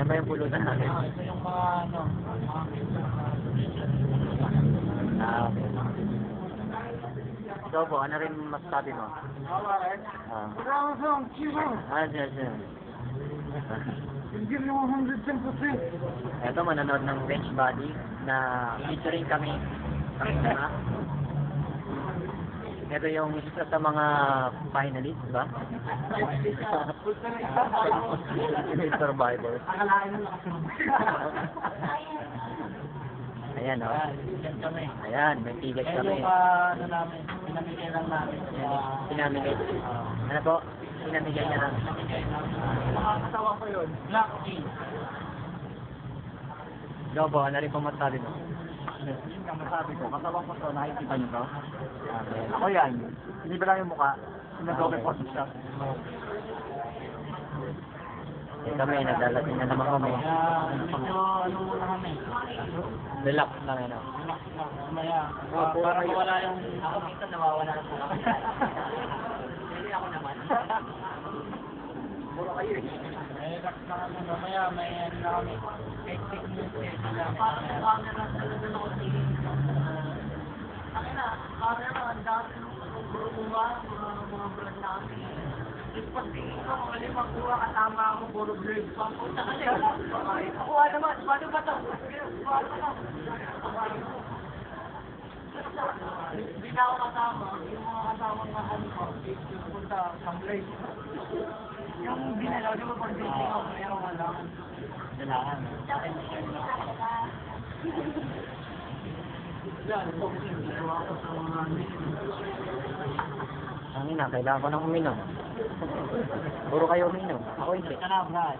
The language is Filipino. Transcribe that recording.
Yan ba yung pulutan natin? Ito yung mga ano, Ah, okay. Ikaw po, ano rin masasabi mo? Ah. Siya. Hindi mo 110%. Ito, manonood ng Bench Body na featuring kami. Ito yung isa sa mga finalists, ba? Survivor. Ayan, o. Ayan, may tigas kami. Ano namin, pinamigay lang namin. Pinamigay. Ano po? Pinamigay niya lang. Mga kasawa ko yun. Black tea. Ikaw po, ano rin po masabi mo? Yun ang masabi ko. Kasawa ko to, nakikita niyo to? Okay. Ako yan. Hindi ba lang yung mukha? Nag-double photo siya. Eh kami, nagdalating na naman kami. Medyo ano muna kami. Relax lang, ano. Relax lang. Maya. Para mawala yung... Ako minsan nawawala na po ako. Hindi ako naman. Puro kayo eh. Relax lang kami. Mamaya may ano na kami. Hectic news eh. Parang camera talaga na kasi. Ang ina, camera, ang dami ng mga brand namin. Pati ito, mga limang kuha kasama ako, puro grade pa. Kuha naman, paano ba ito? Kuha naman. Hindi na ako kasama. Yung mga kasama nga ano ko, punta sa place. Yung binalaw, di ba pag dating ako, meron ka lang. Kailangan. Yan, focusing. Ginawa ko sa mga Ang ina, kailangan ko nang uminom. Puro kayo uminom. Ako hindi. Ito na, brad.